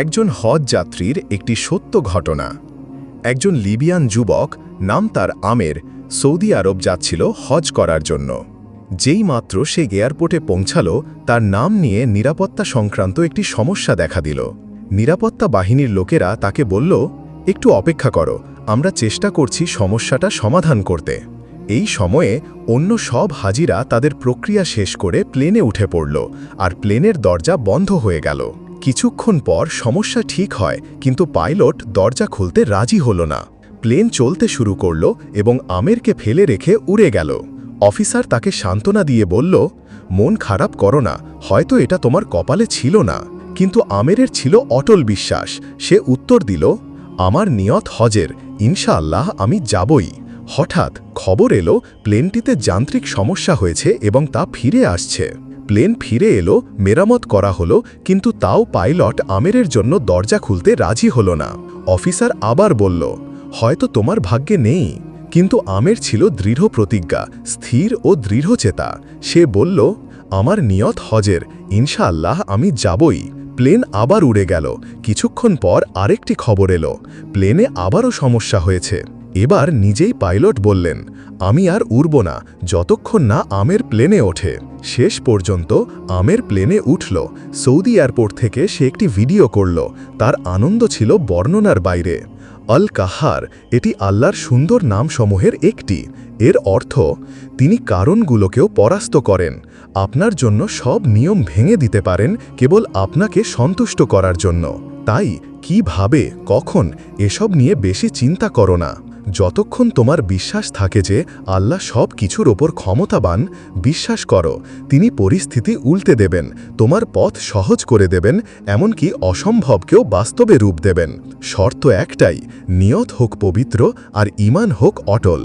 একজন হজ যাত্রীর একটি সত্য ঘটনা। একজন লিবিয়ান যুবক, নাম তার আমের, সৌদি আরব যাচ্ছিল হজ করার জন্য। যেই মাত্র সে এয়ারপোর্টে পৌঁছাল, তার নাম নিয়ে নিরাপত্তা সংক্রান্ত একটি সমস্যা দেখা দিল। নিরাপত্তা বাহিনীর লোকেরা তাকে বলল, একটু অপেক্ষা করো, আমরা চেষ্টা করছি সমস্যাটা সমাধান করতে। এই সময়ে অন্য সব হাজিরা তাদের প্রক্রিয়া শেষ করে প্লেনে উঠে পড়ল, আর প্লেনের দরজা বন্ধ হয়ে গেল। কিছুক্ষণ পর সমস্যা ঠিক হয়, কিন্তু পাইলট দরজা খুলতে রাজি হল না। প্লেন চলতে শুরু করল এবং আমেরকে ফেলে রেখে উড়ে গেল। অফিসার তাকে সান্ত্বনা দিয়ে বলল, মন খারাপ করো না, হয়তো এটা তোমার কপালে ছিল না। কিন্তু আমেরের ছিল অটল বিশ্বাস। সে উত্তর দিল, আমার নিয়ত হজের, ইনশাআল্লাহ আমি যাবই। হঠাৎ খবর এলো প্লেনটিতে যান্ত্রিক সমস্যা হয়েছে এবং তা ফিরে আসছে। প্লেন ফিরে এলো, মেরামত করা হলো, কিন্তু তাও পাইলট আমেরের জন্য দরজা খুলতে রাজি হলো না। অফিসার আবার বলল, হয়তো তোমার ভাগ্যে নেই। কিন্তু আমের ছিল দৃঢ় প্রতিজ্ঞা, স্থির ও দৃঢ়চেতা। সে বলল, আমার নিয়ত হজের, ইনশাআল্লাহ আমি যাবই। প্লেন আবার উড়ে গেল। কিছুক্ষণ পর আরেকটি খবর এলো, প্লেনে আবারও সমস্যা হয়েছে। এবার নিজেই পাইলট বললেন, আমি আর উড়ব না যতক্ষণ না আমের প্লেনে ওঠে। শেষ পর্যন্ত আমের প্লেনে উঠল। সৌদি এয়ারপোর্ট থেকে সে একটি ভিডিও করল। তার আনন্দ ছিল বর্ণনার বাইরে। আল কাহার, এটি আল্লাহর সুন্দর নামসমূহের একটি। এর অর্থ, তিনি কারণগুলোকেও পরাস্ত করেন। আপনার জন্য সব নিয়ম ভেঙে দিতে পারেন কেবল আপনাকে সন্তুষ্ট করার জন্য। তাই কিভাবে, কখন, এসব নিয়ে বেশি চিন্তা করো না। যতক্ষণ তোমার বিশ্বাস থাকে যে আল্লাহ সব কিছুর ওপর ক্ষমতাবান, বিশ্বাস করো তিনি পরিস্থিতি উল্টে দেবেন, তোমার পথ সহজ করে দেবেন, এমনকি অসম্ভবকেও বাস্তবে রূপ দেবেন। শর্ত একটাই, নিয়ত হোক পবিত্র আর ঈমান হোক অটল।